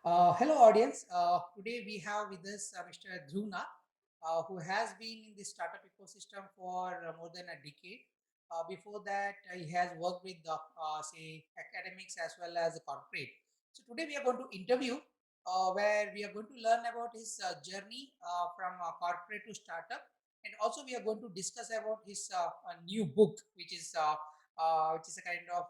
Hello, audience. Today we have with us Mr. Dhruna, who has been in the startup ecosystem for more than a decade. Before that, he has worked with say, academics as well as the corporate. So today we are going to interview, where we are going to learn about his journey from corporate to startup, and also we are going to discuss about his new book, which is a kind of,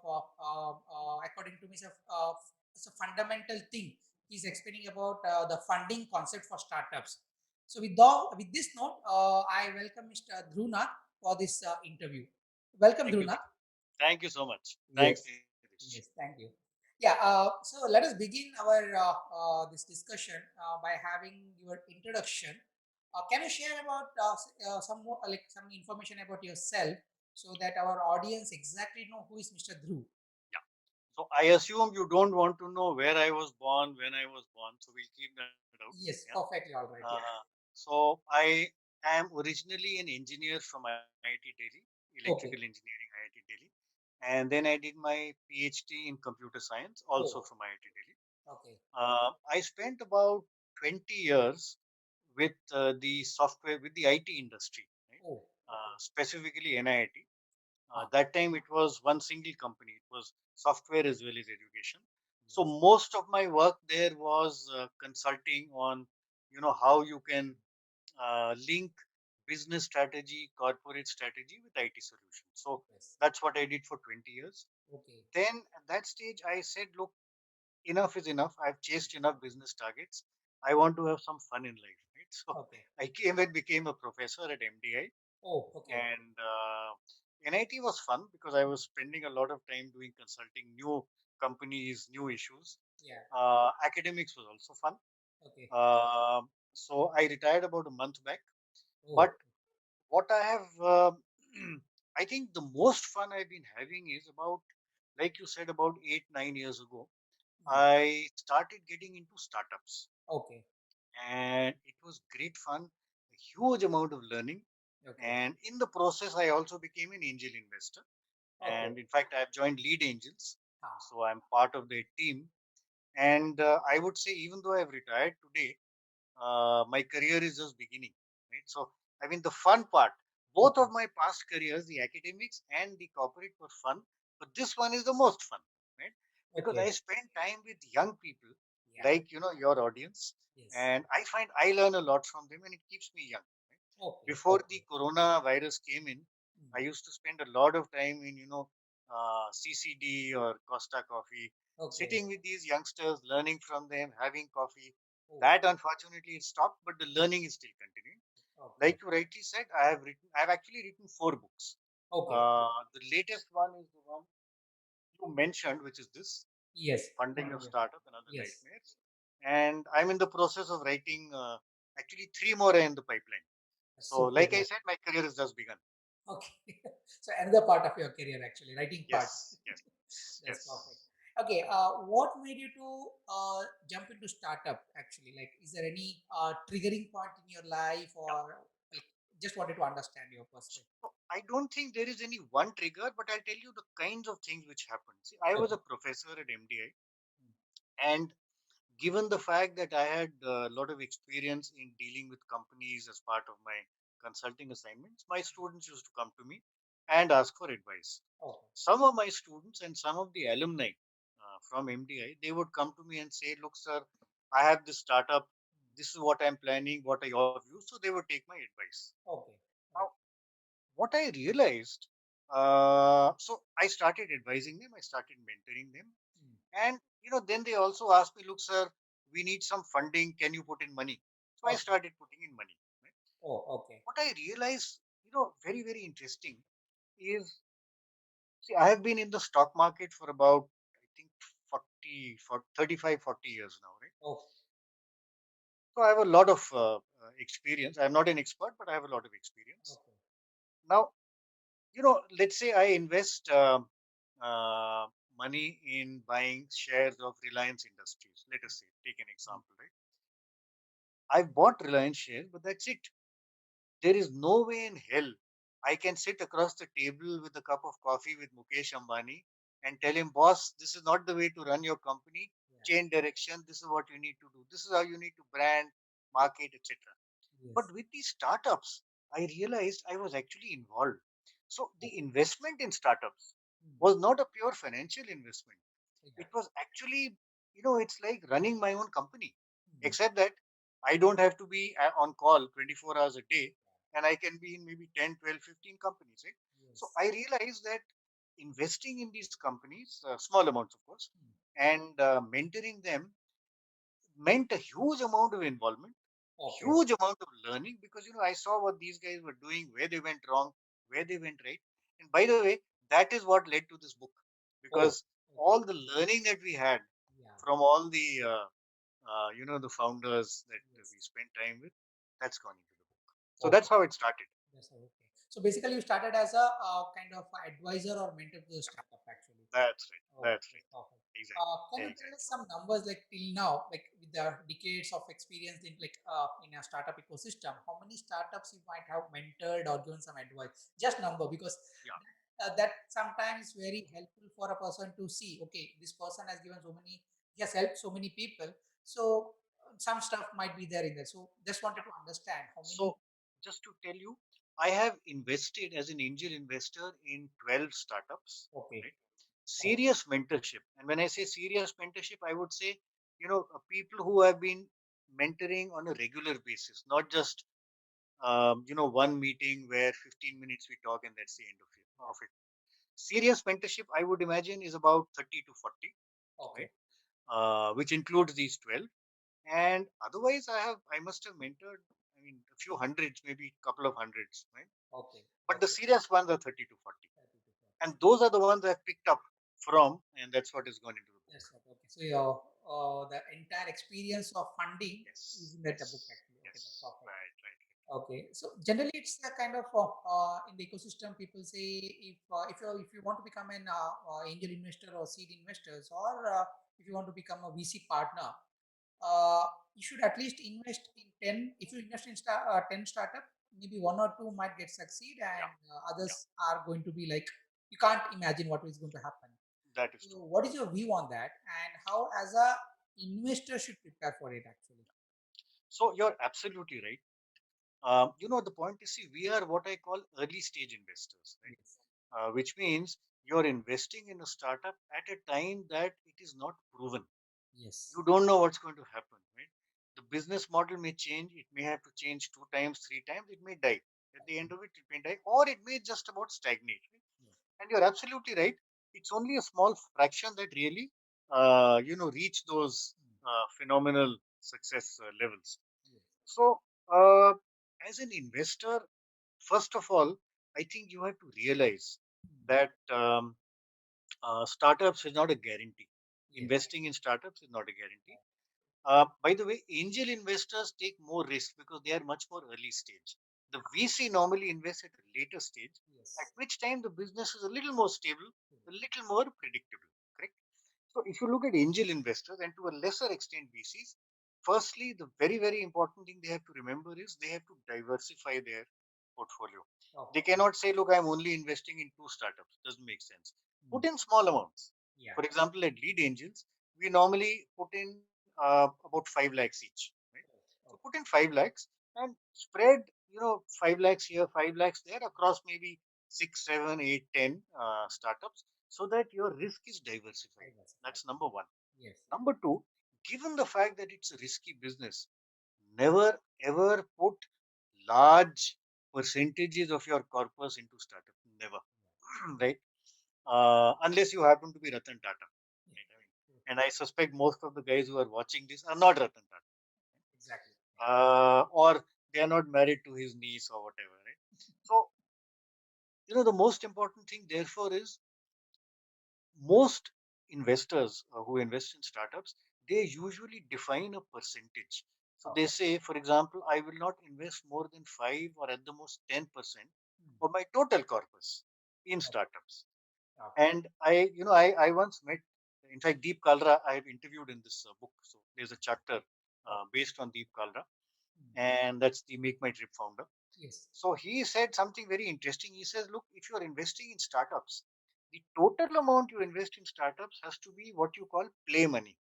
according to me, it's a fundamental thing. He's explaining about the funding concept for startups. So with this note, I welcome Mr. Dhruna for this interview. Welcome, Thank you. Dhruna. Thank you so much. Thanks, Yes. Dirish. Yes, thank you. Yeah, so let us begin our this discussion by having your introduction. Can you share about some more, like some information about yourself, so that our audience exactly know who is Mr. Dhruv? Yeah. So I assume you don't want to know where I was born, when I was born. So we'll keep that out. Yes, Yeah. perfectly all right. Yeah. So I am originally an engineer from IIT Delhi, electrical Okay. engineering, IIT Delhi. And then I did my PhD in computer science, also Oh, from IIT Delhi. okay. I spent about 20 years with the software, with the IT industry, right? Oh, okay. Specifically NIIT. Ah, That time it was one single company. It was software as well as education. So yes. most of my work there was consulting on, how you can link business strategy, corporate strategy with IT solutions. So Yes. that's what I did for 20 years. Okay. Then at that stage, I said, look, enough is enough. I've chased enough business targets. I want to have some fun in life, right? So Okay. I came and became a professor at MDI, Oh, okay. and NIT was fun because I was spending a lot of time doing consulting, new companies, new issues. Yeah. Academics was also fun. Okay. So I retired about a month back. But Oh. what I have, I think the most fun I've been having is about, like you said, about 8, 9 years ago. Hmm. I started getting into startups, Okay. and it was great fun, a huge amount of learning. Okay. And in the process, I also became an angel investor. Okay. And in fact, I've joined Lead Angels, Ah. so I'm part of their team. And I would say, even though I've retired today, my career is just beginning, right? So, I mean, the fun part, both Okay. of my past careers, the academics and the corporate, were fun, but this one is the most fun, right? Because I Okay. spend time with young people, Yeah. like your audience, Yes. and I find I learn a lot from them, and it keeps me young. Right? Okay. Before the Okay. coronavirus came in, Hmm. I used to spend a lot of time in CCD or Costa Coffee, Okay. sitting with these youngsters, learning from them, having coffee. Oh. That unfortunately is stopped, but the learning is still continuing. Okay. Like you rightly said, I have actually written 4 books. Okay. The latest one is the one you mentioned, which is this Yes. funding your Yeah. startup and other Yes. nightmares. And I'm in the process of writing actually three more are in the pipeline. So, Super. like I Yeah. said, my career has just begun. Okay. So another part of your career, actually, writing part. Yes, yes, That's perfect. yes. Okay. What made you to jump into startup? Actually, like, is there any triggering point in your life, Yeah. or like, just wanted to understand your perspective? So I don't think there is any one trigger, but I'll tell you the kinds of things which happened. See, I was Okay. a professor at MDI, and given the fact that I had a lot of experience in dealing with companies as part of my consulting assignments, my students used to come to me and ask for advice. Okay. Some of my students and some of the alumni from MDI, they would come to me and say, "Look, sir, I have this startup. This is what I'm planning. What are your views?" So they would take my advice. Okay. Now, Okay. what I realized, so I started advising them. I started mentoring them, Mm. and then they also asked me, "Look, sir, we need some funding. Can you put in money?" So I Okay. started putting in money. Right? Oh, okay. What I realized, very very interesting is, see, I have been in the stock market for about, I think, 40, for 35, 40 years now, right? Oh, So I have a lot of experience. I'm not an expert, but I have a lot of experience. okay. Now, let's say I invest uh, money in buying shares of Reliance Industries. Let us say, take an Mm. example, right? I've bought Reliance shares, but that's it. There is no way in hell I can sit across the table with a cup of coffee with Mukesh Ambani and tell him, boss, this is not the way to run your company. Yeah. change direction. This is what you need to do. This is how you need to brand, market, etc. But Yes. with these startups, I realized I was actually involved. So the Okay. investment in startups Hmm. was not a pure financial investment. Yeah. It was actually, it's like running my own company, Hmm. except that I don't have to be on call 24 hours a day, and I can be in maybe 10, 12, 15 companies, right? So Yes. I realized that investing in these companies, small amounts, of course, Hmm. and mentoring them meant a huge amount of involvement, Okay. huge amount of learning, because I saw what these guys were doing, where they went wrong, where they went right. And by the way, that is what led to this book, Oh. because Okay. all the learning that we had Yeah. from all the the founders that we Yes. spent time with, that's gone into the book. So that's Okay. how it started. That's all. Okay. So basically, you started as a kind of advisor or mentor to the startup, actually. That's right. Oh, That's that's right. perfect. Exactly. Can you tell Exactly. us some numbers like till now, like with the decades of experience in like in a startup ecosystem, how many startups you might have mentored or given some advice? Just number, because Yeah. that sometimes very helpful for a person to see. Okay, this person has given so many, he has helped so many people. So some stuff might be there in there. So just wanted Yeah. to understand how many. So just to tell you, I have invested as an angel investor in 12 startups, Okay. right? Oh, Serious mentorship. And when I say serious mentorship, I would say, people who have been mentoring on a regular basis, not just, one meeting where 15 minutes we talk and that's the end yeah. of it. Serious mentorship, I would imagine, is about 30 to 40, Okay. right? Which includes these 12. And otherwise, I must have mentored, I mean, a few hundreds, maybe a couple of hundreds, right? Okay. But the Okay. serious ones are 30 to 40. 30 to 40. And those are the ones I've picked up from, and that's what has gone into the book. Yes, sir. Okay. So your the entire experience of funding is Yes, in that book yes, actually. Okay, that's yes, perfect. right, right. Okay. So generally, it's a kind of in the ecosystem. People say if you want to become an angel investor or seed investors, or if you want to become a VC partner, uh, you should at least invest in 10. If you invest in 10 startup, maybe one or two might get succeed, Yeah, and yeah, others are going to be like you can't imagine what is going to happen. that is So, true. what is your view on that, and how, as a investor, should prepare for it? Actually, So you're absolutely right. The point is, see, we are what I call early stage investors, right? yes, Which means you're investing in a startup at a time that it is not proven. yes, You don't know what's going to happen, right? The business model may change. It may have to change two times, three times. It may die. At the end of it, it may die, or it may just about stagnate. Right? yes, And you're absolutely right. It's only a small fraction that really, reach those mm, phenomenal success levels. yes, So, uh, as an investor, first of all, I think you have to realize mm, that startups is not a guarantee. yes, Investing in startups is not a guarantee. By the way, angel investors take more risk because they are much more early stage. The VC normally invests at a later stage, at yes, which time the business is a little more stable, mm, a little more predictable. Correct? So, if you look at angel investors and to a lesser extent VCs, firstly, the very, very important thing they have to remember is they have to diversify their portfolio. They okay, cannot say, look, I'm only investing in two startups. Doesn't make sense. mm, Put in small amounts. yeah, For example, at lead angels, we normally put in about 5 lakhs each. Right? So okay, put in 5 lakhs and spread, 5 lakhs here, 5 lakhs there across maybe 6, 7, 8, 10 startups so that your risk is diversified. diversified, That's number one. yes, Number two, given the fact that it's a risky business, never ever put large percentages of your corpus into startup. Never. Right? Unless you happen to be Ratan Tata. yeah, Right? I mean, true, and I suspect most of the guys who are watching this are not Ratan Tata. exactly, Or they are not married to his niece or whatever. Right? So, the most important thing, therefore, is most investors who invest in startups, they usually define a percentage. So yeah, they okay, say, for example, I will not invest more than 5 or at the most 10% mm, of my total corpus in okay, startups. okay, And I once met, in fact, Deep Kalra, I have interviewed in this book. So there's a chapter okay, based on Deep Kalra, mm, and that's the Make My Trip founder. yes, So he said something very interesting. He says, look, if you're investing in startups, the total amount you invest in startups has to be what you call play money.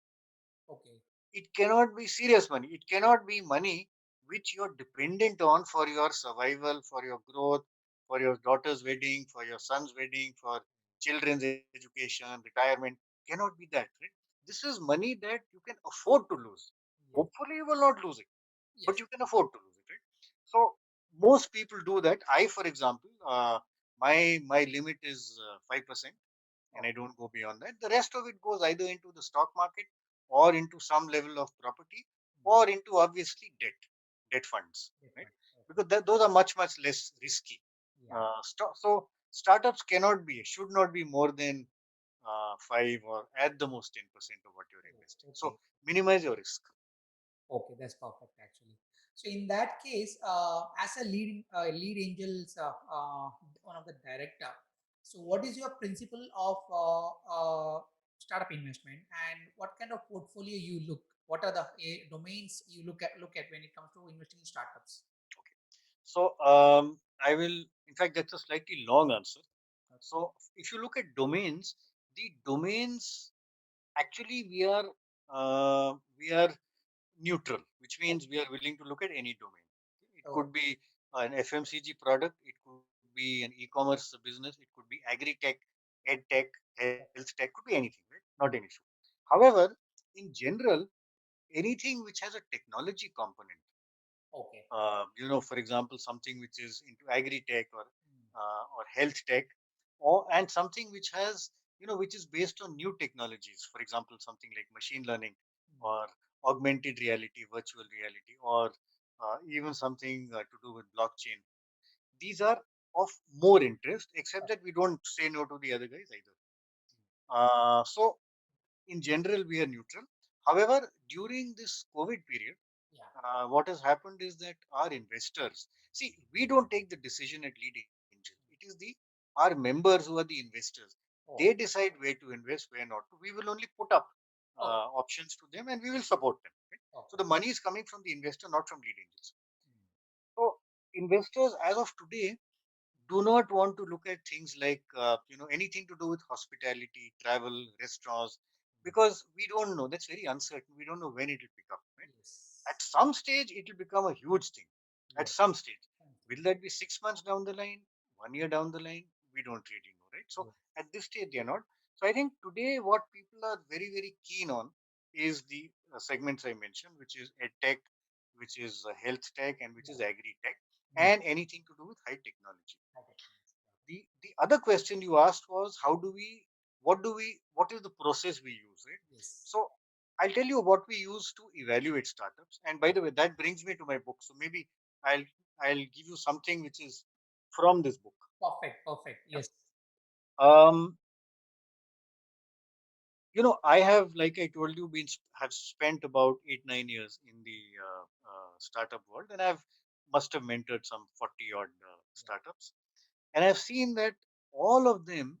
Okay. It cannot be serious money. It cannot be money which you're dependent on for your survival, for your growth, for your daughter's wedding, for your son's wedding, for children's education, retirement. Cannot be that, right? This is money that you can afford to lose. Yes. Hopefully, you will not lose it, but Yes. you can afford to lose it, right? So most people do that. I, for example, my limit is 5%, and I Okay. don't go beyond that. The rest of it goes either into the stock market or into some level of property Mm. or into obviously debt funds, right? Different. Okay. Because those are much less risky. Yeah. So startups cannot be, should not be more than 5 or at the most 10% of what you're investing. Oh, So okay. minimize your risk. Okay, that's perfect actually. So in that case, as a lead angels, one of the director. So what is your principle of startup investment, and what kind of portfolio you look? What are the domains you look at when it comes to investing in startups? Okay. So I will, in fact, that's a slightly long answer. So if you look at domains, the domains actually we are neutral, which Okay. means we are willing to look at any domain. It Oh, could be an FMCG product, it could be an e-commerce business, it could be agri-tech, ed-tech, health tech, could be anything, right? Not an issue. However, in general, anything which has a technology component, okay. for example, something which is into agri-tech Mm. or health tech, or and something which has which is based on new technologies. For example, something like machine learning Mm. or augmented reality, virtual reality, or even something to do with blockchain. These are of more interest, except that we don't say no to the other guys either. So in general, we are neutral. However, during this COVID period, Yeah. what has happened is that our investors see, we don't take the decision at Lead Angel. It is the our members who are the investors. They Oh, decide where to invest, where not to. We will only put up okay. options to them, and we will support them. Right? So Okay. the money is coming from the investor, not from Lead Angels. Mm. So investors, as of today, do not want to look at things like anything to do with hospitality, travel, restaurants, Mm. because we don't know. That's very uncertain. We don't know when it will pick up. Right? At Yes. some stage, it will become a huge thing. At Yes. some stage, Something. will that be 6 months down the line, 1 year down the line? We don't really know, right? So Yes. at this stage, they are not. So I think today, what people are very keen on is the segments I mentioned, which is ed tech, which is health tech, and which Yeah. is agri tech, Mm. and anything to do with high technology. High technology. The other question you asked was, how do we what is the process we use, right? Yes. So I'll tell you what we use to evaluate startups. And by Yeah. the way, that brings me to my book. So maybe i'll I'll give you something which is from this book. Perfect. Perfect. Yeah. Yes. um I have, like I told you, have spent about 8 9 years in the startup world, and I've must have mentored some 40 odd Yeah. startups, and I've seen that all of them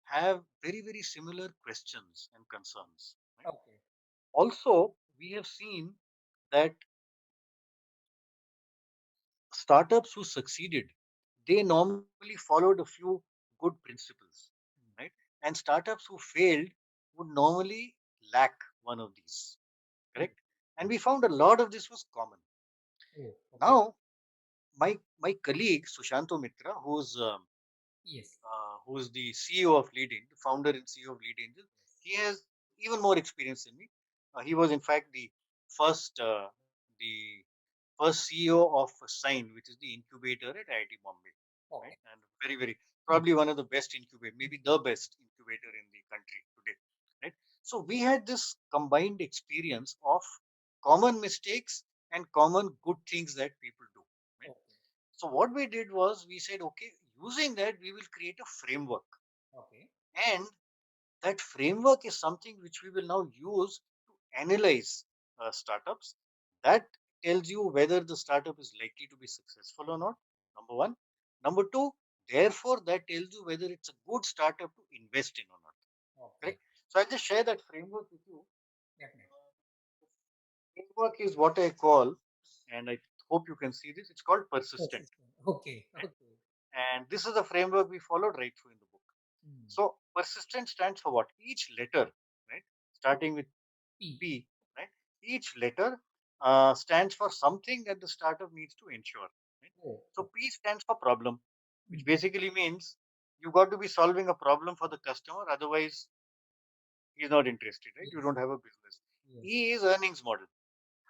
have very similar questions and concerns. Right? Okay. Also, we have seen that startups who succeeded, they normally followed a few good principles, Mm. right? And startups who failed would normally lack one of these, Mm. correct? And we found a lot of this was common. Oh, okay. Now, my colleague Sushanto Mitra, Yes. who's the CEO of Lead Angel, the founder and CEO of Lead Angel, Yes. he has even more experience than me. He was, in fact, first uh, the first CEO of Sign, which is the incubator at IIT Bombay, right? Okay. And very Mm. probably one of the best incubator, maybe the best incubator in the country today, right? So we had this combined experience of common mistakes and common good things that people do, right? Okay. So what we did was we said, okay, using that we will create a framework, Okay. and that framework is something which we will now use to analyze startups. That tells you whether the startup is likely to be successful or not, number one. Number two, therefore, that tells you whether it's a good startup to invest in or not. Okay. Correct? So I'll just share that framework with you. Definitely. The framework is what I call, and I hope you can see this, it's called persistent. Persistent. Okay. Right? Okay. And this is the framework we followed right through in the book. Mm. So persistent stands for what? Each letter, right? Starting with P. P, Each letter stands for something that the startup needs to ensure. Right? Oh, So okay. P stands for problem, which Mm. basically means you got to be solving a problem for the customer. Otherwise, he's not interested. Right? You Yes. don't have a business. Yes. E is earnings model.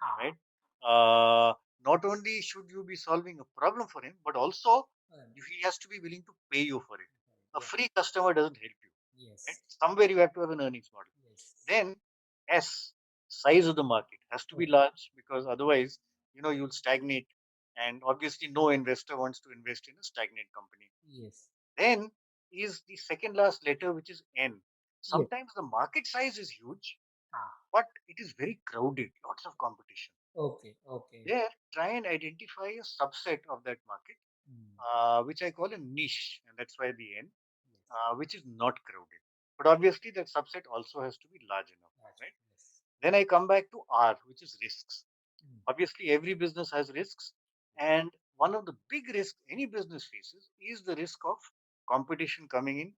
Ah. Right? Uh, Not only should you be solving a problem for him, but also Um, if he has to be willing to pay you for it. A yeah. free customer doesn't help you. Right? Yes. Somewhere you have to have an earnings model. Yes. Then S, size of the market has to be Oh, large because otherwise, you'll stagnate. And obviously, no investor wants to invest in a stagnant company. yes. Then is the second last letter, which is N. Yes. Sometimes the market size is huge, Ah. but it is very crowded, lots of competition. Okay. Okay. There, try and identify a subset of that market, Mm. which I call a niche, and that's why the N, Yes. which is not crowded. But obviously, that subset also has to be large enough, Gotcha. right? Yes. Then I come back to R, which is risks. Mm. Obviously, every business has risks, and one of the big risks any business faces is the risk of competition coming in,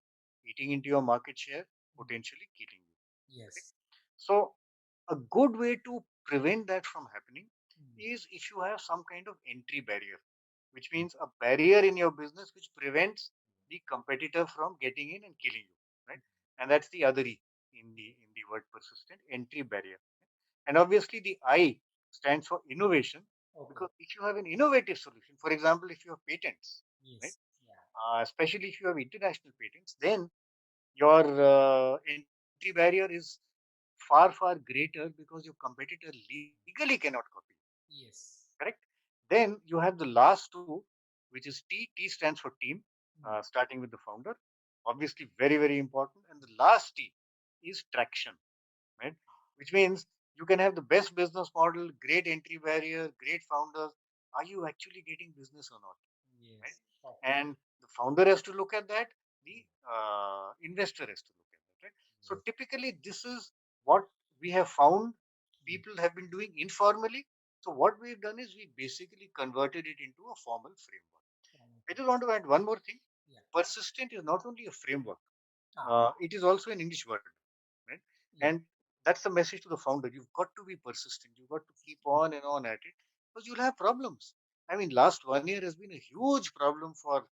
eating into your market share, Mm. potentially killing you. Correct? Yes. So, a good way to prevent that from happening Mm. is if you have some kind of entry barrier, which means a barrier in your business which prevents the competitor from getting in and killing you, right? And that's the other E in the word persistent, entry barrier. And obviously, the I stands for innovation Okay. because if you have an innovative solution, for example, if you have patents, right, Yes. Yeah. especially if you have international patents, then your entry barrier is far, far greater because your competitor legally cannot copy. Yes. Correct? Then you have the last two, which is T. T stands for team, Mm. starting with the founder. Obviously, very, very important. And the last T is traction, right? Which means you can have the best business model, great entry barrier, great founders. Are you actually getting business or not? Right? Yes. Okay. And the founder has to look at that. The investor has to look at that. Right? So Yes. typically, this is what we have found Mm. people have been doing informally. So what we've done is we basically converted it into a formal framework. I Okay. just want to add one more thing. Yeah. Persistent is not only a framework; Ah. it is also an English word, right? Yeah. And that's the message to the founder. You've got to be persistent. You've got to keep on and on at it because you'll have problems. I mean, last 1 year has been a huge problem for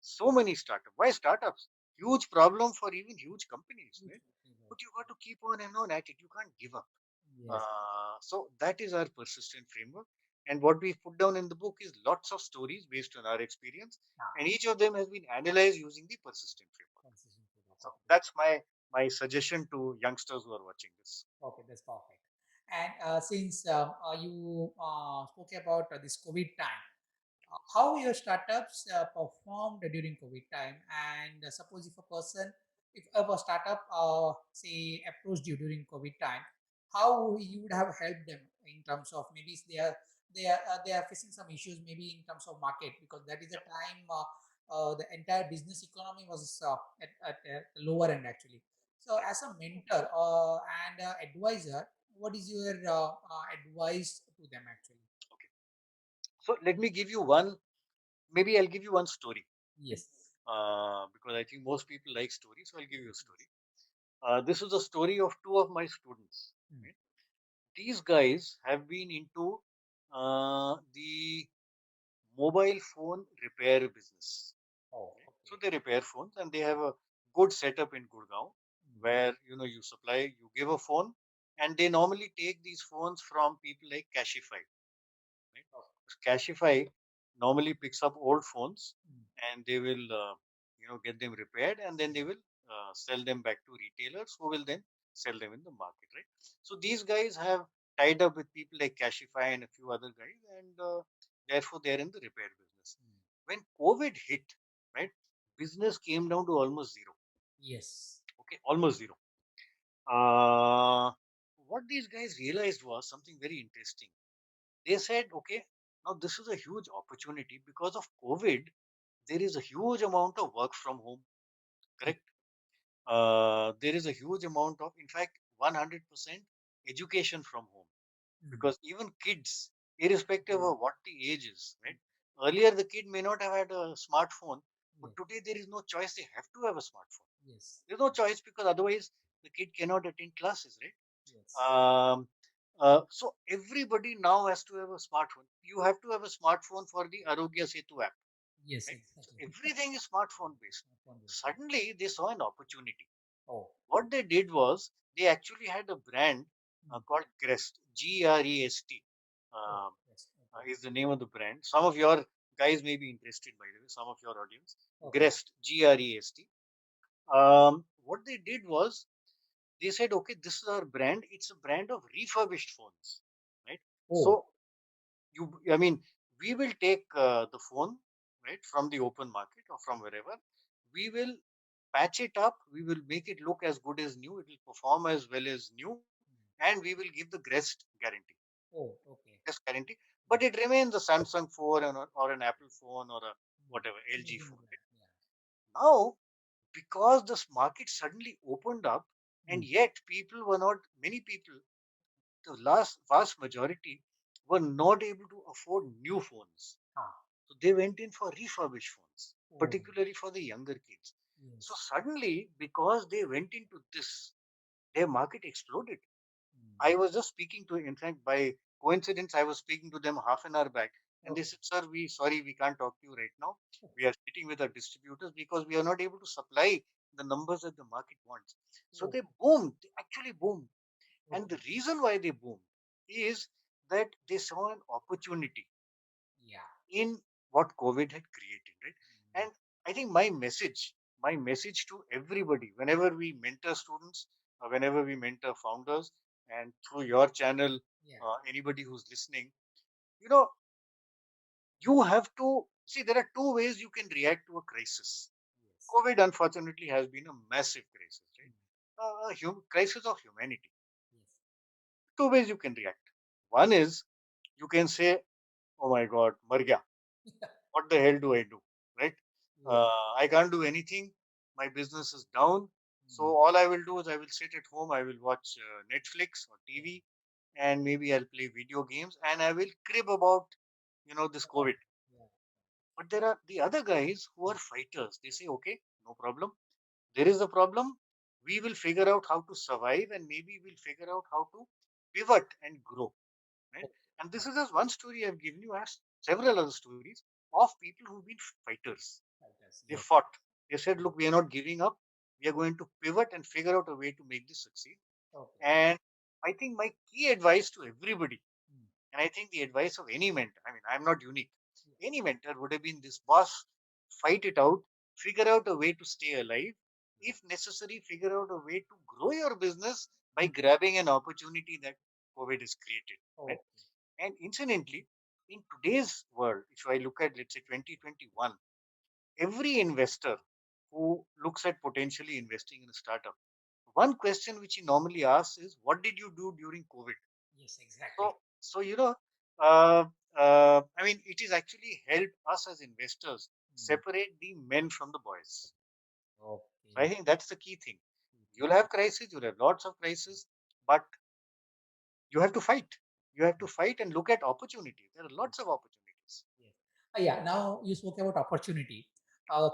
so many startups. Why startups? Huge problem for even huge companies, Good. right? Okay. But you got to keep on and on at it. You can't give up. Yes. So that is our persistent framework. And what we put down in the book is lots of stories based on our experience, Ah. and each of them has been analyzed using the persistent framework. Consistent feedback. So Okay. that's my suggestion to youngsters who are watching this. Okay. That's perfect. And since you spoke about this COVID time, how your startups performed during COVID time, and suppose if a person, if a startup, say, approached you during COVID time, how you would have helped them in terms of maybe they are facing some issues maybe in terms of market, because that is a Yeah. time the entire business economy was at the lower end actually. So Right. as a mentor and advisor, what is your advice to them actually? Okay. So let me give you one. Maybe I'll give you one story. Right? Yes. Because I think most people like stories, so I'll give you a story. This is a story of two of my students. Mm. Right? These guys have been into the mobile phone repair business. Oh, Right? So okay. they repair phones and they have a good setup in Gurgaon Mm. where you supply, you give a phone, and they normally take these phones from people like Cashify. Right? Okay. Cashify normally picks up old phones Mm. and they will get them repaired, and then they will sell them back to retailers who will then sell them in the market, right? So these guys have tied up with people like Cashify and a few other guys, and therefore they're in the repair business. Mm. When COVID hit, right, business came down to almost zero. Yes. Okay, almost zero. uh, what these guys realized was something very interesting. They said, okay, now this is a huge opportunity because of COVID. There is a huge amount of work from home, Yes. correct? There is a huge amount of, in fact, 100% education from home, Mm. because even kids, irrespective Mm. of what the age is, right? Earlier, the kid may not have had a smartphone, but Yes. today there is no choice. They have to have a smartphone. Yes. There's no choice because otherwise the kid cannot attend classes, right? Yes. Um, So everybody now has to have a smartphone. You have to have a smartphone for the Arogya Setu app, Yes, right? So exactly. everything is smartphone based. Upon this, yeah. Suddenly they saw an opportunity. Oh. What they did was they actually had a brand Mm. called Grest, Grest, Oh, uh, yes. Okay. is the name of the brand. Some of your guys may be interested, by the way, some of your audience. Okay. Grest, Grest. What they did was they said, okay, this is our brand. It's a brand of refurbished phones, right? Oh. So I mean, we will take the phone, right, from the open market or from wherever. We will patch it up. We will make it look as good as new. It will perform as well as new, Mm. and we will give the Grest guarantee. Oh, okay. Grest guarantee, Mm. but it remains a Samsung phone or an Apple phone or a Mm. whatever LG Using the phone. brand, Right? yeah. Now, because this market suddenly opened up, and Mm. yet people were not many people, the last vast majority were not able to afford new phones. Ah. So they went in for refurbished phones, Oh, particularly for the younger kids. So yes. suddenly, because they went into this, their market exploded. Mm. I was just speaking to, in fact, by coincidence, I was speaking to them half an hour back, and they Okay. said, "Sir, sorry, we can't talk to you right now. Oh, We are sitting with our distributors because we are not able to supply the numbers that the market wants." So oh, they boomed, they actually boomed. And the okay. reason why they boomed is that they saw an opportunity Yeah. in what COVID had created, right? Mm. And I think my message to everybody, whenever we mentor students, whenever we mentor founders, and through your channel, Yeah. anybody who's listening, you know, you have to see there are two ways you can react to a crisis. Yes. COVID, unfortunately, has been a massive crisis, Mm. right? Crisis of humanity. Yes. Two ways you can react. One is you can say, "Oh my God, mar gaya. What the hell do I do?" Right? Yeah. I can't do anything. My business is down. So Mm. all I will do is I will sit at home. I will watch Netflix or Yeah. TV, and maybe I'll play video games, and I will crib about this About COVID. it. Yeah. But there are the other guys who Mm. are fighters. They say, okay, no problem. There is a problem. We will figure out how to survive, and maybe we'll figure out how to pivot and grow. Right? Okay. And this Yeah. is just one story I've given you. I have several other stories of people who've been fighters. Fighters. They Yes. fought. They said, Mm. look, we are not giving up. We are going to pivot and figure out a way to make this succeed. Okay. And I think my key advice to everybody, Mm. and I think the advice of any mentor, I mean, I'm not unique. Yeah. Any mentor would have been this: boss, fight it out, figure out a way to stay alive. Yeah. If necessary, figure out a way to grow your business by Mm. grabbing an opportunity that COVID has created. Right? Okay. And incidentally, in today's world, if I look at, let's say, 2021, every investor who looks at potentially investing in a startup, one question which he normally asks is, what did you do during COVID? Yes. Exactly. So I mean, it is actually helped us as investors Mm. separate the men from the boys. So I Okay. think that's the key thing. You'll have crisis, you'll have lots of crises, but you have to fight. You have to fight and look at opportunities. There are Yes. lots of opportunities. Yes. Yeah. Now you spoke about opportunity.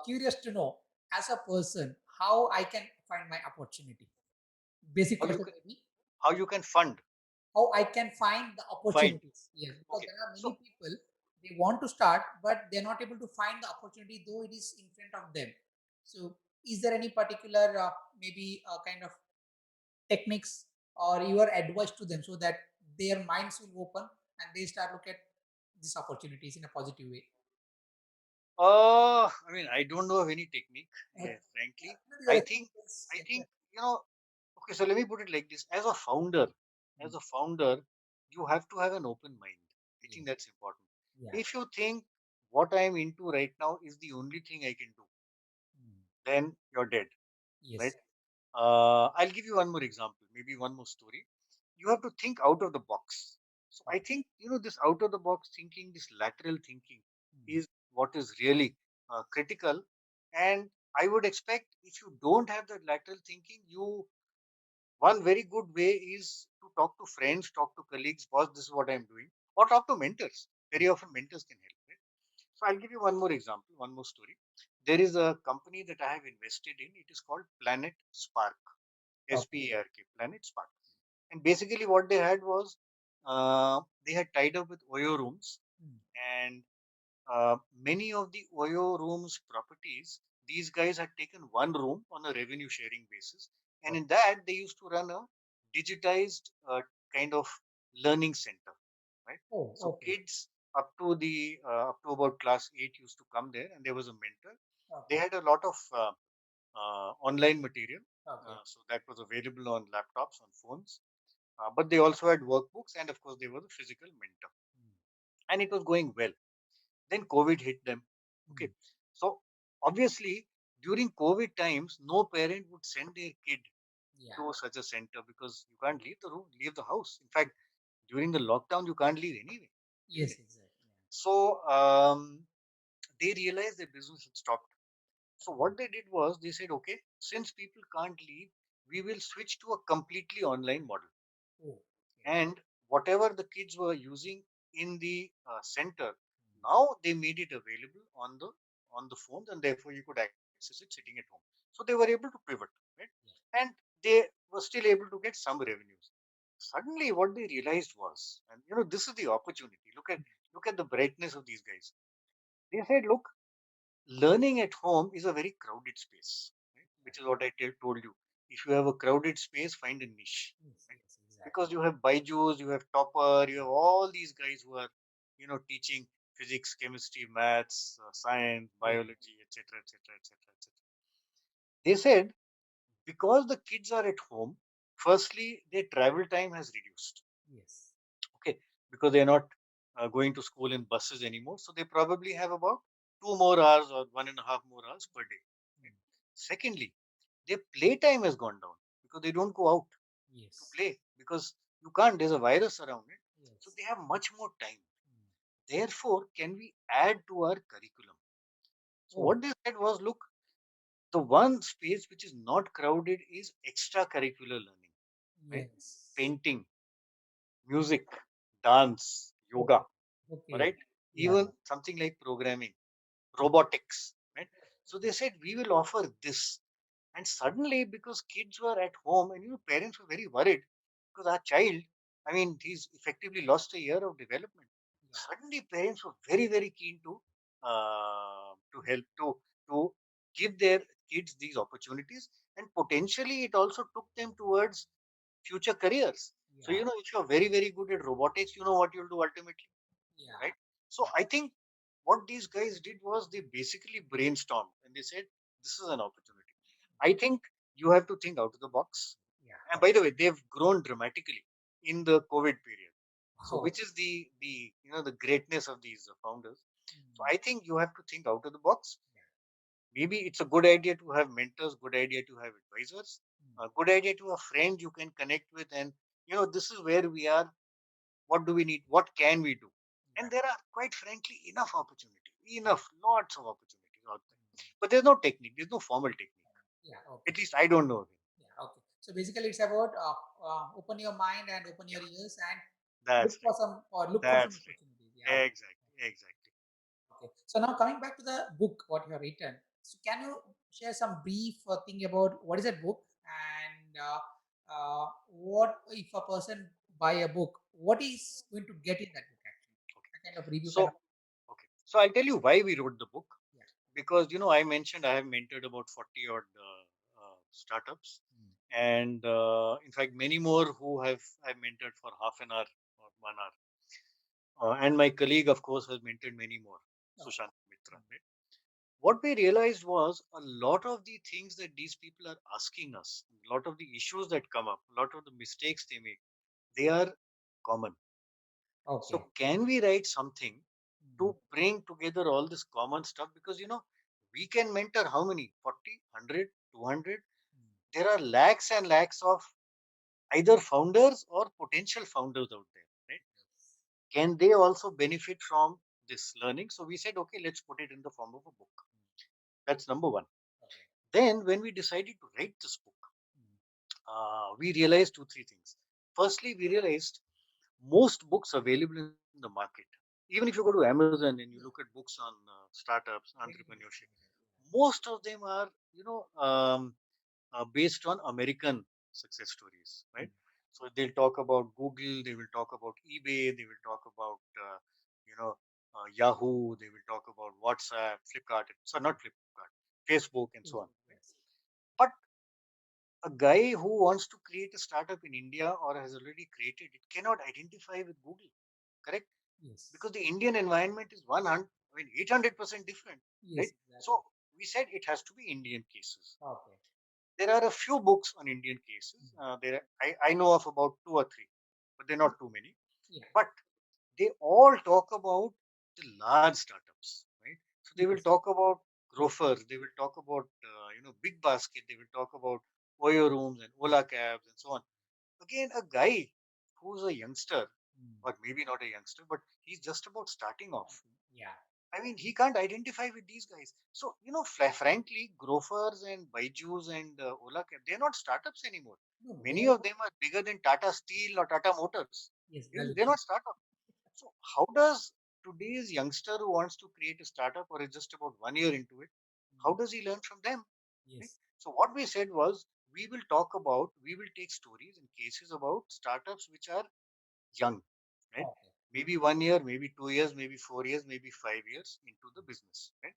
Curious to know, as a person, how I can find my opportunity. Basic How you question can maybe. how you can fund, How I can find the find. opportunities. Yes, because Okay. there are many So people they want to start, but they're not able to find the opportunity, though it is in front of them. So, is there any particular maybe kind of techniques or your advice to them so that their minds will open and they start look at these opportunities in a positive way? I mean, I don't know of any technique, Uh, frankly. these are I think, experience. I Yes, think, you know, okay, so let me put it like this. As mm, a founder, you have to have an open mind. I think yes, that's important. yeah, If you think what I'm into right now is the only thing I can do, mm, then you're dead, right? yes, I'll give you one more example, maybe one more story. You have to think out of the box. So I okay, think, this out of the box thinking, this lateral thinking mm, is what is really critical. And I would expect if you don't have that lateral thinking, one very good way is to talk to friends, talk to colleagues, boss, this is what I'm doing, or talk to mentors. Very often mentors can help. Right? So I'll give you one more example, one more story. There is a company that I have invested in. It is called Planet Spark. okay, SPARK, Planet Spark. And basically, what they had was they had tied up with Oyo rooms, Mm. and many of the Oyo rooms properties, these guys had taken one room on a revenue sharing basis, and Oh, in that they used to run a digitized kind of learning center, right? oh, So okay. kids up to about class 8 used to come there, and there was a mentor. They Okay. had a lot of online material, Okay. so that was available on laptops, on phones. But they also had workbooks, and of course, they were the physical mentor, Mm. and it was going well. Then COVID hit them. Okay, Mm. so obviously during COVID times, no parent would send their kid Yeah. to such a center because you can't leave the room, leave the house. In fact, during the lockdown, you can't leave anyway. Yes, exactly. So they realized their business had stopped. So what they did was they said, okay, since people can't leave, we will switch to a completely online model. Yeah. Oh, okay. And whatever the kids were using in the center, now they made it available on the phones, and therefore you could access it sitting at home. So they were able to pivot, right? Yeah. And they were still able to get some revenues. Suddenly, what they realized was, and this is the opportunity. Look at the brightness of these guys. They said, look, learning at home is a very crowded space, right? Which is what I told you. If you have a crowded space, find a niche, Yes, right? yes, Because exactly. you have Byju's, you have Topper, you have all these guys who are, teaching physics, chemistry, maths, science, Yeah. biology, etc., etc., etc., etc. They said because the kids are at home, firstly, their travel time has reduced. Yes. Okay, because they're not going to school in buses anymore, so they probably have about 2 more hours or 1.5 more hours per day. Mm. Right? Secondly, their playtime has gone down because they don't go out to Yes. play because you can't. There's a virus around it, so Yes. they have much more time. Mm. Therefore, can we add to our curriculum? So Oh, what they said was, look, the one space which is not crowded is extracurricular learning, right? yes. Painting, music, dance, Oh, yoga, okay. right? Yeah. Even something like programming, Mm. robotics, right? So they Okay. said we will offer this. And suddenly, because kids were at home, and parents were very worried because our child, I mean, he's effectively lost a year of development. Yeah. Suddenly, parents were very, very keen to help to give their kids these opportunities, and potentially it also took them towards future careers. So Yeah. if you're very, very good at robotics, you know what you'll do ultimately, Yeah. right? So I think what these guys did was they basically brainstormed and they said, this is an opportunity. I think you have to think out of the box. Yeah. And by the way, they've grown dramatically in the COVID period. So Oh. which is the greatness of these founders. So Mm. I think you have to think out of the box. Yeah. Maybe it's a good idea to have mentors, good idea to have advisors, Mm. a good idea to have friends you can connect with, and this is where we are. What do we need? What can we do? Yeah. And there are, quite frankly, enough opportunity, Mm. lots of opportunities out there. But there's no technique, there's no formal technique. Yeah. Okay. At least I don't know of it. Yeah. Okay. So basically, it's about open your mind and open your Yeah, ears and that's look for some that's opportunities. Yeah. right. Okay. Exactly. Okay. So now coming back to the book, what you have written. So can you share some brief thing about what is that book and what if a person buy a book, what is going to get in that book actually? Okay. A kind of review kind So of. okay. So I'll tell you why we wrote the book, Yeah. because I mentioned I have mentored about 40 odd startups, Mm. and in fact many more who have I mentored for half an hour or 1 hour. And my colleague, of course, has mentored many more, Okay. Sushant Mitra. Right? What we realized was a lot of the things that these people are asking us, a lot of the issues that come up, a lot of the mistakes they make, they are common. Okay. So, can we write something Mm. to bring together all this common stuff? Because, we can mentor how many? 40, 100, 200? Mm. There are lakhs and lakhs of either founders or potential founders out there, right? Can they also benefit from this learning? So, we said, okay, let's put it in the form of a book. That's number one. Okay. Then, when we decided to write this book, Mm. we realized two, three things. Firstly, we realized most books available in the market, even if you go to Amazon and you look Yeah. at books on startups, Very good entrepreneurship, experience. most of them are, based on American success stories, Yeah. right? Mm. So they'll talk about Google, they will talk about eBay, they will talk about you know Yahoo, they will talk about WhatsApp, Flipkart, so not Flipkart, Facebook, and so on. Facebook, Right? yes. But a guy who wants to create a startup in India or has already created it cannot identify with Google, correct? Yes. Because the Indian environment is 100, I mean 800% different, right? Yes, exactly. So we said it has to be Indian cases. Okay. There are a few books on Indian cases. Mm. I know of about two or three, but they're not too many. Yeah. But they all talk about the large startups, right? So they will Yes. talk about Grofers, they will talk about Big Basket, they will talk about Oyo Rooms and Mm. Ola Cabs and so on. Again, a guy who's a youngster, Mm. or maybe not a youngster, but he's just about starting off. Okay. Yeah. I mean, he can't identify with these guys. So, frankly, Grofers and Byju's and Ola Cab, they're not startups anymore. No, no, they Many are. of them are bigger than Tata Steel or Tata Motors. Yes, They're valid. they're not startups. So, how does today's youngster who wants to create a startup or is just about 1 year into it, how Mm. does he learn from them? Right? Yes. So, what we said was we will take stories and cases about startups which are young, right? Okay. Maybe 1 year, maybe 2 years, maybe 4 years, maybe 5 years into the business, right?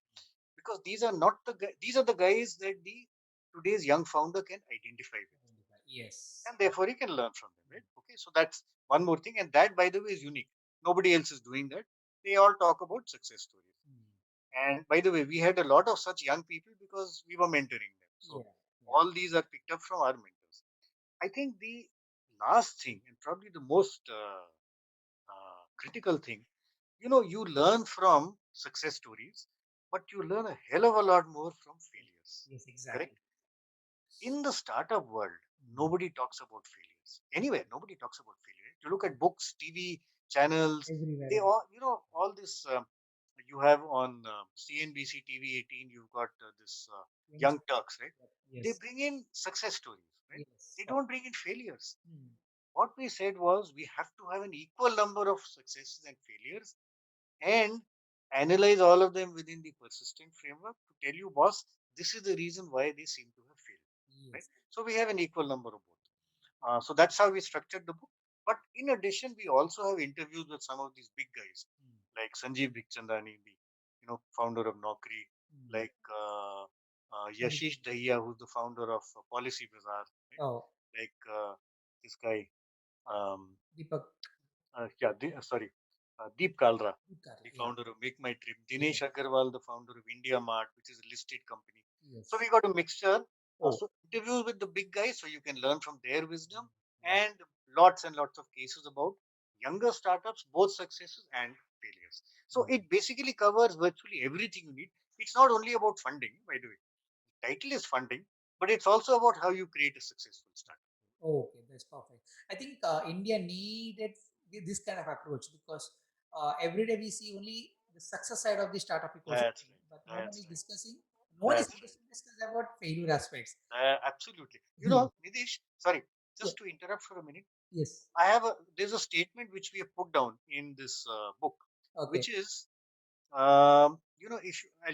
Because these are not these are the guys that the today's young founder can identify with, Identify. Yes. and therefore he can learn from them, right? Okay, so that's one more thing, and that, by the way, is unique. Nobody else is doing that. They all talk about success stories, Mm. and by the way, we had a lot of such young people because we were mentoring them. So Yeah. Yeah. all these are picked up from our mentors. I think the last thing, and probably the most critical thing, you learn from success stories, but you learn a hell of a lot more from failures. Yes, Correct? exactly. In the startup world, Mm. nobody talks about failures. Anywhere, nobody talks about failure. You look at books, TV channels, they Everywhere. all, all this you have on CNBC TV 18, you've got this Youngster. Young Turks, right? They Yes. bring in success stories, right? Yes. They don't bring in failures. Mm. What we said was we have to have an equal number of successes and failures and analyze all of them within the persistent framework to tell you, boss, this is the reason why they seem to have failed. Right? Yes. So we have an equal number of both. So that's how we structured the book. But in addition, we also have interviews with some of these big guys, Mm. like Sanjeev Bikhchandani, the founder of Naukri, Mm. like Yes. Yashish Dahiya, who's the founder of Policy Bazaar, right? Oh, Like this guy. Um, Deepak sorry, Deep Kalra, Gupta. the Yeah. founder of Make My Trip, Yeah. Dinesh Agarwal, the founder of India Mart, which is a listed company. So Yes. we got a mixture. Oh. So interviews with the big guys, so you can learn from their Mm. wisdom, Yeah. and lots and lots of cases about younger startups, both successes and failures. So Mm. it basically covers virtually everything you need. It's not only about funding, by the way. The title is funding, but it's also about how you create a successful startup. Okay, that's perfect. I think India needed this kind of approach because every day we see only the success side of the startup That's ecosystem, but right. no one That's is right. discussing. No one is That's right. interested in discuss about failure aspects. Absolutely. Hmm. Nidish, sorry, Yeah. just to interrupt for a minute. Yes. There's a statement which we have put down in this book, Okay. which is, I'll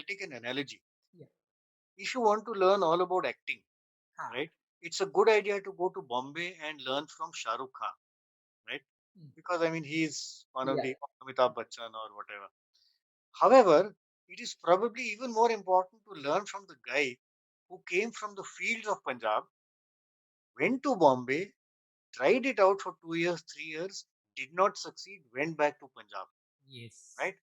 take an analogy. Yeah. If you want to learn all about acting, Ha. right, it's a good idea to go to Bombay and learn from Shah Rukh Khan, right? Hmm. Because I mean, he's one of Yeah. the Amitabh Bachchan or whatever. However, it is probably even more important to learn from the guy who came from the fields of Punjab, went to Bombay, tried it out for 2 years, 3 years, did not succeed, went back to Punjab, Yes. right?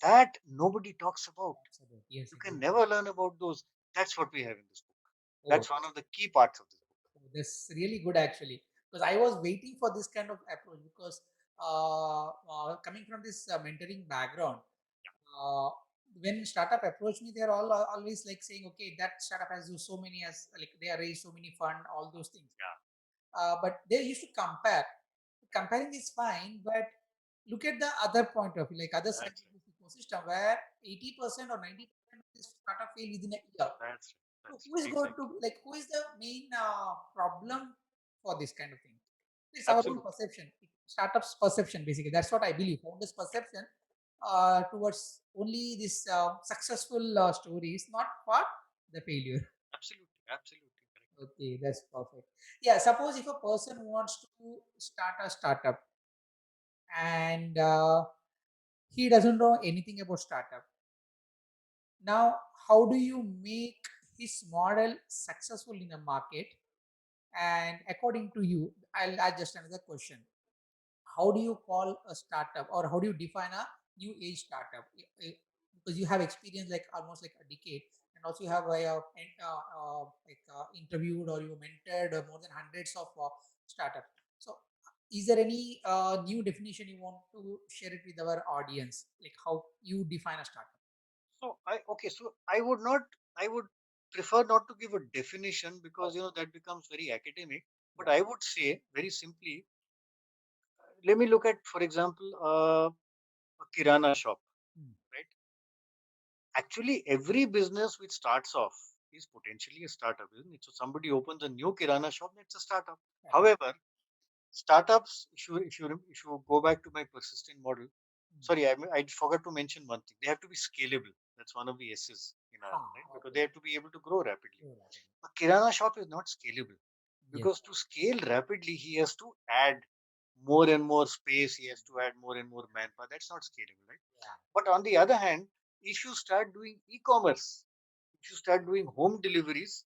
That nobody talks about. Absolutely. Yes. You can Exactly. never learn about those. That's what we have in this book. Oh, That's one of the key parts of this book. that's really good actually, because I was waiting for this kind of approach because coming from this mentoring background, uh, when startup approach me, they're all always like saying, okay, that startup has do so many as like they are raised so many fund, all those things. Yeah, But they used to compare. Comparing is fine, but look at the other point of view, like other side that's of this ecosystem where 80% or 90% of this startup fail within a year. right. That's right. So That's who is right. going to Exactly. like who is the main problem for this kind of thing? It's our own Absolutely. perception, startups perception basically. That's what I believe. Founders perception towards only this successful stories, not for the failure. Absolutely. Absolutely. Okay, that's perfect. Yeah, suppose if a person wants to start a startup and he doesn't know anything about startup. Now, how do you make his model successful in a market? And according to you, I'll add just another question. How do you call a startup, or how do you define a new age startup? Because you have experience like almost like a decade, and also you have interviewed or you mentored more than hundreds of startups. So, is there any new definition you want to share it with our audience, like how you define a startup? So I would not, I would prefer not to give a definition because Oh, that becomes very academic. But yeah. I would say very simply, let me look at, for example, a kirana shop, Hmm. right? Actually, every business which starts off is potentially a startup, isn't it? So somebody opens a new kirana shop, that's a startup. Correct. However, startups, if you go back to my persistent model, Hmm. sorry, I forgot to mention one thing. They have to be scalable. That's one of the S's in our, right, because Okay. they have to be able to grow rapidly. Go rapidly. A kirana shop is not scalable Yes. because to scale rapidly, he has to add more and more space. He has to add more and more manpower. That's not scalable, right? Yeah. But on the other hand, if you start doing e-commerce, if you start doing home deliveries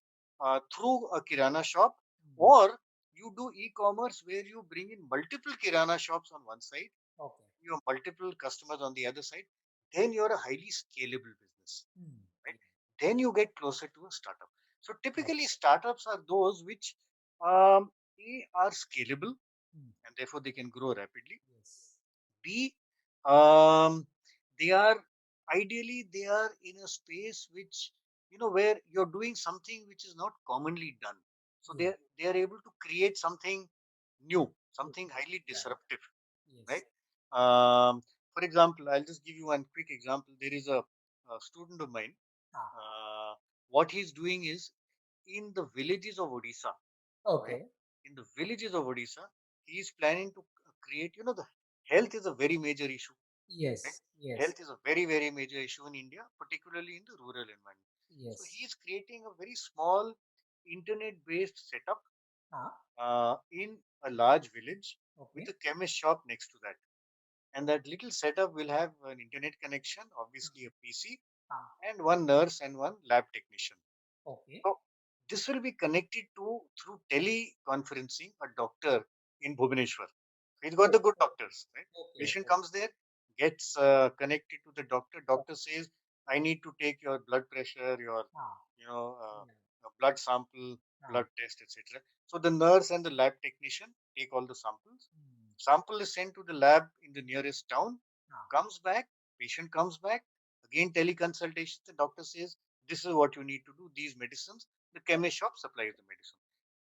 through a kirana shop, Hmm. or you do e-commerce where you bring in multiple kirana shops on one side, Okay. you have multiple customers on the other side, then you're a highly scalable business, Hmm. right? Yeah. Then you get closer to a startup. So Okay. typically, startups are those which A, are scalable Hmm. and therefore they can grow rapidly. Yes. B, um, they are ideally they are in a space which where you're doing something which is not commonly done. So Yeah. they are able to create something new, Yes. something highly Yeah. disruptive, Yes. right? Um, for example, I'll just give you one quick example. There is a student of mine. Ah. What he's doing is in the villages of Odisha, right? Okay. In the villages of Odisha, he is planning to create. The health is a very major issue, right? Yes. Yes. Health is a very, very major issue in India, particularly in the rural environment. So Yes. he is creating a very small internet-based setup Ah. in a large village with Okay. a chemist shop next to that. And that little setup will have an internet connection, obviously a PC, Ah. and one nurse and one lab technician. Okay. So this will be connected to through teleconferencing a doctor in Bhubaneswar. He's got Oh. the good doctors, right? Okay. Patient Okay. comes there, gets connected to the doctor. Doctor says, "I need to take your blood pressure, your Ah. you know Yeah. blood sample, Ah. blood test, etc." So the nurse and the lab technician take all the samples. Hmm. Sample is sent to the lab in the nearest town. Ah. Comes back, patient comes back again. Teleconsultation. The doctor says, "This is what you need to do. These medicines." The chemist shop supplies the medicine.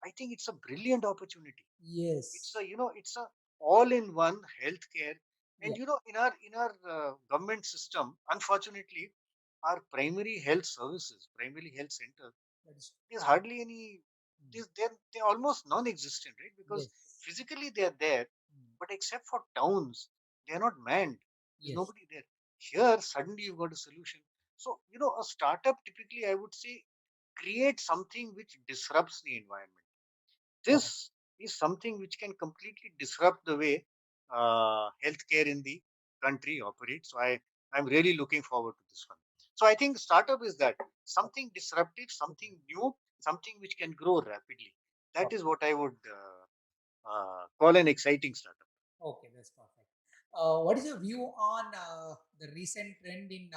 I think it's a brilliant opportunity. It's Yes. a all-in-one healthcare. Yeah. And in our government system, unfortunately, our primary health services, primary health center, That is. there's hardly any. Hmm. They're almost non-existent, right? Because Yes. physically they're there, Hmm. but except for towns, they're not manned. There's Yes. nobody there. Here, suddenly you've got a solution. So a startup typically, I would say, creates something which disrupts the environment. Correct. This is something which can completely disrupt the way healthcare in the country operates. So I'm really looking forward to this one. So I think startup is that Okay. something disruptive, Okay. something new, something which can grow rapidly. That Okay. is what I would call an exciting startup. Okay, that's perfect. What is your view on the recent trend in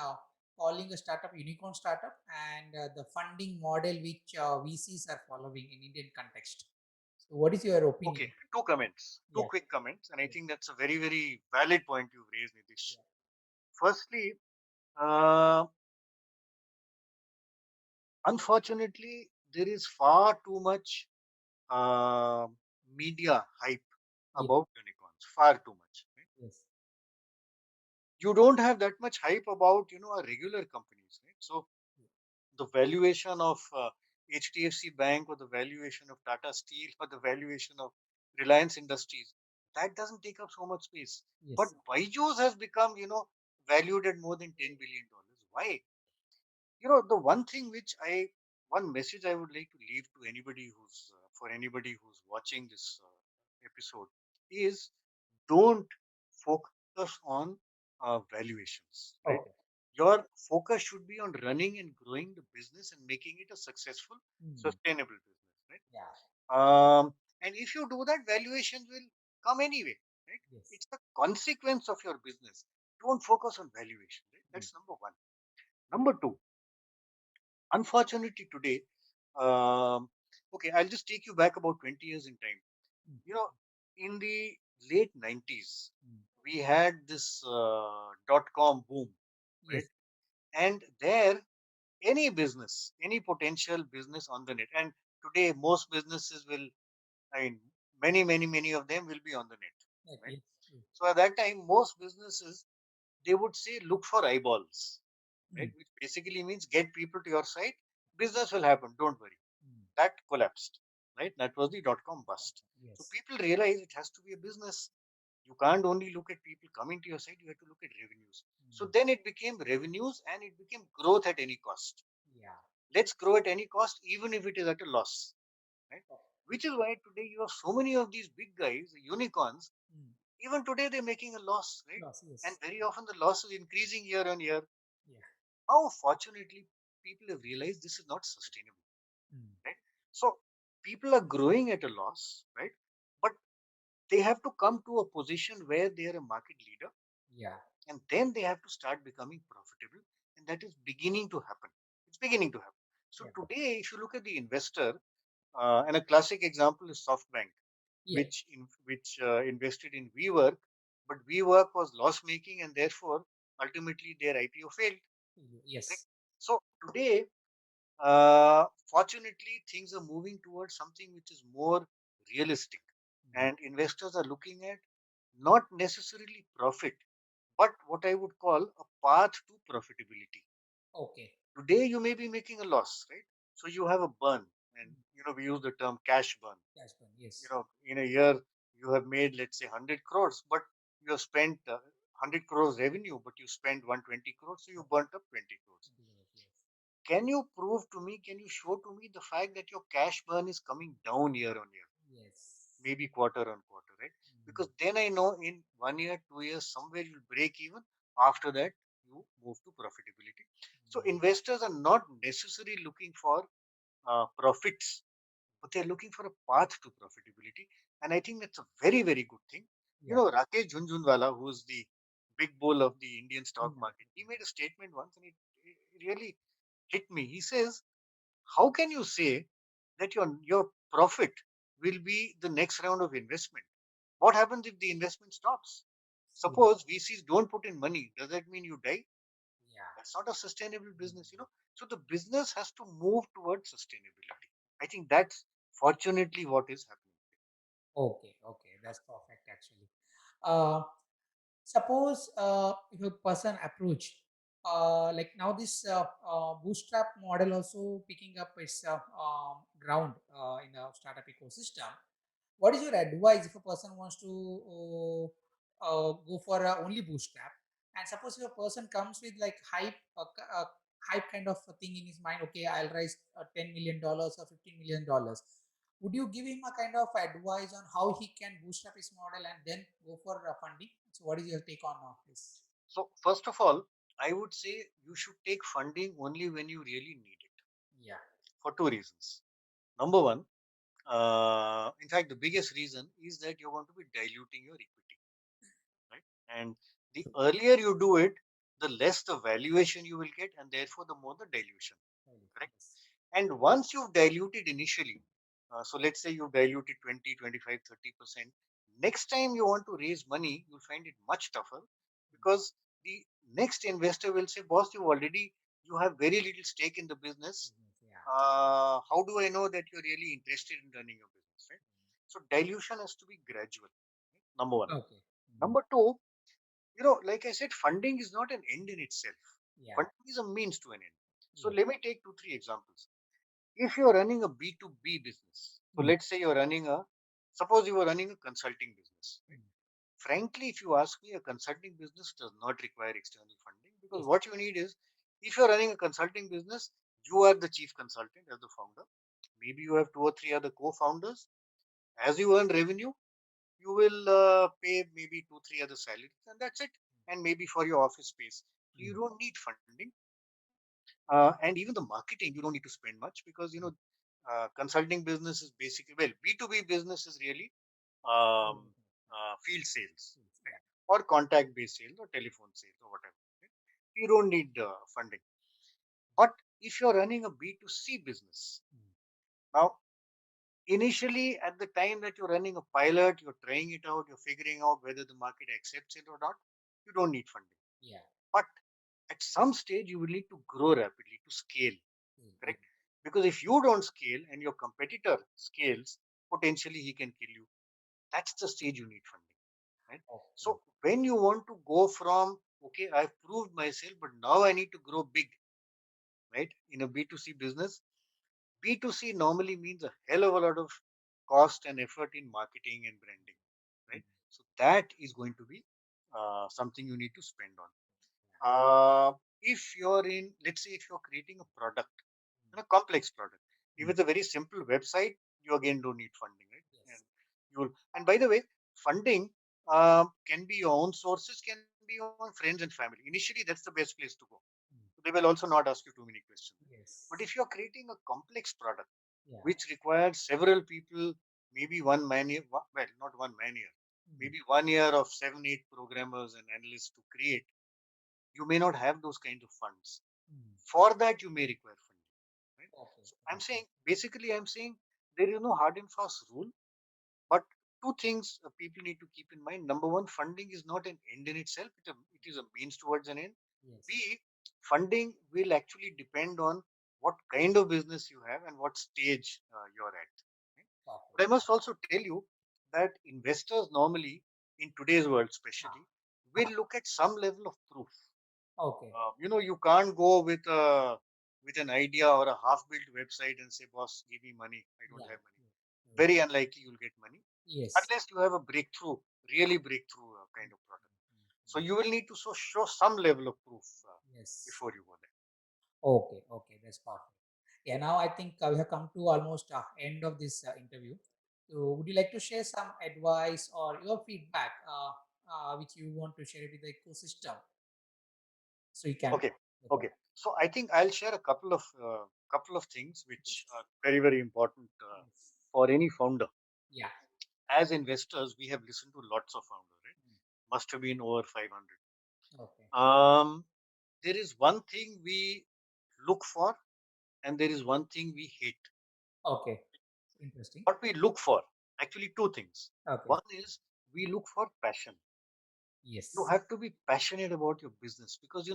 calling a startup unicorn startup and the funding model which VCs are following in Indian context? So, what is your Okay, opinion? two comments, two Yes. quick comments, and I Yes. think that's a very, very valid point you've raised, Nitish. Yeah. Firstly, uh, unfortunately, there is far too much uh, media hype Yes. about unicorns, far too much. Right? Yes. You don't have that much hype about our regular companies, right? So the valuation of HDFC Bank or the valuation of Tata Steel or the valuation of Reliance Industries, that doesn't take up so much space. But Yes. Byju's has become valued at more than $10 billion. Why? The one thing which I one message I would like to leave to anybody who's for anybody who's watching this episode is don't focus on valuations, right? Okay. Your focus should be on running and growing the business and making it a successful, Mm. sustainable business, right? Yeah. And if you do that, valuations will come anyway, right? Yes. It's a consequence of your business. Don't focus on valuation, right? Mm. That's number one. Number two, unfortunately today, um, okay, I'll just take you back about 20 years in time. Mm. You know, in the late 90s, Mm. we had this dot com boom, right? Yes. And there, any business, any potential business on the net, and today most businesses will, I mean, many of them will be on the net, Yes. right? Yes. Yes. So at that time, most businesses, they would say, look for eyeballs, right? Mm. Which basically means get people to your site, business will happen, don't worry. Mm. That collapsed, right? That was the dot com bust. So Yes. people realize it has to be a business. You can't only look at people coming to your site, you have to look at revenues. So Mm. then it became revenues and it became growth at any cost. Yeah. Let's grow at any cost, even if it is at a loss, right? Oh. Which is why today you have so many of these big guys, the unicorns, Mm. even today they're making a loss, right? Loss. And Yes. very often the loss is increasing year on year. Yeah. How fortunately people have realized this is not sustainable, Mm. right? So people are growing at a loss, right? But they have to come to a position where they are a market leader, Yeah. and then they have to start becoming profitable, and that is beginning to happen. It's beginning to happen. So Yeah. today, if you look at the investor, and a classic example is SoftBank, Yeah. which invested in WeWork, but WeWork was loss making, and therefore ultimately their IPO failed. Right? Yes. So today, fortunately, things are moving towards something which is more realistic, Mm. and investors are looking at not necessarily profit, but what I would call a path to profitability. Okay. Today, you may be making a loss, right? So you have a burn, and Mm. we use the term cash burn. Cash burn. Yes. In a year, you have made, let's say, 100 crores, but you have spent 100 crores revenue, but you spent 120 crores, so you Okay. burnt up 20 crores. Yes. Can you prove to me, can you show to me the fact that your cash burn is coming down year on year, Yes. maybe quarter on quarter, right? Mm. Because then I know in 1 year, 2 years, somewhere you'll break even. After that, you move to profitability. So Mm. investors are not necessarily looking for profits, but they're looking for a path to profitability. And I think that's a very, very good thing. Yeah. Rakesh Jhunjhunwala, who is the big bull of the Indian stock Mm. market, he made a statement once and it really hit me. He says, how can you say that your profit will be the next round of investment? What happens if the investment stops? Yeah. Suppose VCs don't put in money. Does that mean you die? Yeah. That's not a sustainable business, Mm. So the business has to move towards sustainability. I think that's fortunately what is happening. Okay. Okay. That's perfect actually. Uh, Suppose if a person approach like now this bootstrap model also picking up its ground in the startup ecosystem. What is your advice if a person wants to go for only bootstrap, and suppose if a person comes with like hype kind of a thing in his mind, okay, I'll raise $10 million or $15 million, would you give him a kind of advice on how he can bootstrap his model and then go for funding? So what is your take on this? So first of all, I would say you should take funding only when you really need it Yeah. for two reasons. Number one, in fact, the biggest reason is that you're going to be diluting your equity, right? And the earlier you do it, the less the valuation you will get, and therefore the more the dilution. Really? Correct? Yes. And once you've diluted initially, so let's say you diluted 20, 25, 30%, next time you want to raise money, you'll find it much tougher Mm. because the next investor will say, boss, you have very little stake in the business. Business, yeah. How do I know that you're really interested in running your business, right? So dilution has to be gradual, right? Number one. Okay. Mm. Number two, like I said, funding is not an end in itself. Yeah. Funding is a means to an end. So Yeah. let me take two, three examples. If you're running a B2B business, so Mm. let's say suppose you are running a consulting business, right? Mm. Frankly, if you ask me, a consulting business does not require external funding because Yes. what you need is, if you're running a consulting business, You are the chief consultant as the founder. Maybe you have two or three other co-founders. As you earn revenue, you will pay maybe two, three other salaries, and that's it. And maybe for your office space. So you Mm. don't need funding. And even the marketing, you don't need to spend much because consulting business is basically, well, B2B business is really um, field sales, Yeah. right? Or contact based sales or telephone sales or whatever. Right? You don't need funding. But if you're running a B2C business, Mm. now initially at the time that you're running a pilot, you're trying it out, you're figuring out whether the market accepts it or not, you don't need funding. Yeah. But at some stage, you will need to grow rapidly to scale, Mm. Mm. correct? Because if you don't scale and your competitor scales, potentially he can kill you. That's the stage you need funding, right? Okay. So when you want to go from, okay, I've proved myself, but now I need to grow big, right? In a B2C business, B2C normally means a hell of a lot of cost and effort in marketing and branding, right? So that is going to be something you need to spend on. If you're in, let's say, if you're creating a product, a complex product, if Mm. it's a very simple website, you again don't need funding, right? And Yes. you'll, and by the way, funding can be your own sources, can be your friends and family. Initially, that's the best place to go. Mm. They will also not ask you too many questions. But if Yes. you're creating a complex product Yeah. which requires several people, maybe one man year, well, not one man year, Mm. maybe 1 year of 7, 8 programmers and analysts to create, you may not have those kinds of funds. Mm. For that, you may require funding. Right? Okay. So Okay. I'm saying there is no hard and fast rule, but two things people need to keep in mind. Number one, funding is not an end in itself; it is a means towards an end. Yes. B, funding will actually depend on what kind of business you have and what stage you're at. Right? Okay. But I must also tell you that investors normally, in today's world Ah. especially, will look at some level of proof. Okay. You can't go with an idea or a half-built website and say, "Boss, give me money. I don't Yeah. have money." Yeah. Very unlikely you'll get money Yes. unless you have a breakthrough, really breakthrough Mm. kind of product. So Mm. you will need to show some level of proof Yes. before you go there. Okay. Okay. That's perfect. Yeah. Now I think we have come to almost end of this interview. So would you like to share some advice or your feedback, which you want to share with the ecosystem, so you can? Okay, okay. So I think I'll share a couple of things which Yes. are very very important Yes. for any founder. Yeah. As investors, we have listened to lots of founders, right? Mm. Must have been over 500. Okay. Um, there is one thing we look for, and there is one thing we hate. Okay. Interesting. What we look for, actually, two things. Okay. One is we look for passion. You Yes. have to be passionate about your business because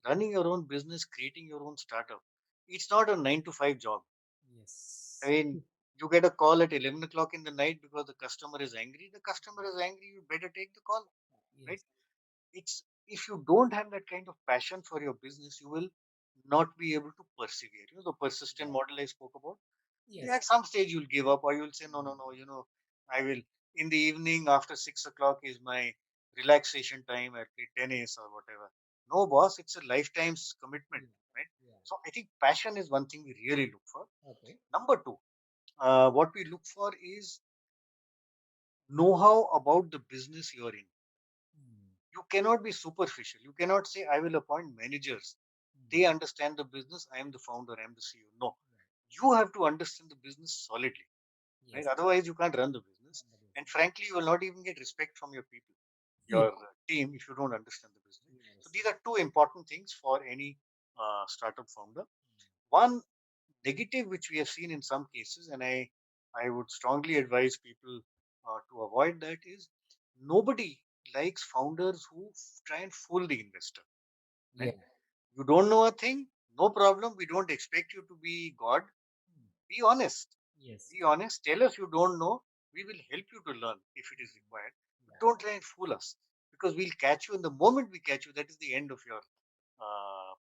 running your own business, creating your own startup, it's not a 9 to 5 job. I Yes. mean, you get a call at 11 o'clock in the night because the customer is angry. The customer is angry, you better take the call, right? Yes. It's If you don't have that kind of passion for your business, you will not be able to persevere. The persistent Yeah. model I spoke about. Yes. At some stage, you'll give up, or you'll say, no, no, no. I will in the evening after 6 o'clock is my relaxation time. I play tennis or whatever. No, boss, it's a lifetime's commitment, Yeah. right? Yeah. So I think passion is one thing we really look for. Okay. Number two, what we look for is know-how about the business you're in. Mm. You cannot be superficial. You cannot say, I will appoint managers. They Mm. understand the business. I am the founder. I am the CEO. No, Yeah. you have to understand the business solidly, right? Yes. Otherwise, you can't run the business. And the And business. frankly, you will not even get respect from your people, Yeah. your team, if you don't understand the business. So Yes. these are two important things for any startup founder. Mm. One negative which we have seen in some cases, and I would strongly advise people to avoid that is nobody likes founders who try and fool the investor. Yeah. Right? You don't know a thing, no problem. We don't expect you to be God. Mm. Be honest. Yes. Be honest. Tell us you don't know. We will help you to learn if it is required. But Yeah. don't try and fool us because we'll catch you. And the moment we catch you, that is the end of your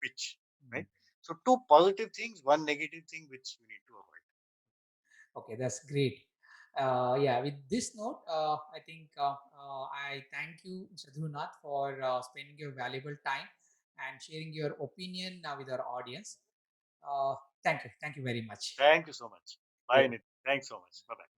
pitch. Mm. Right? So, two positive things, one negative thing which you need to avoid. Okay, that's great. Yeah, with this note, I think I thank you, Mr. Dhrunath, for spending your valuable time and sharing your opinion with our audience. Uh, Thank you. Thank you very much. Thank you so much. Bye, Yeah. Nitin. Thanks so much. Bye bye.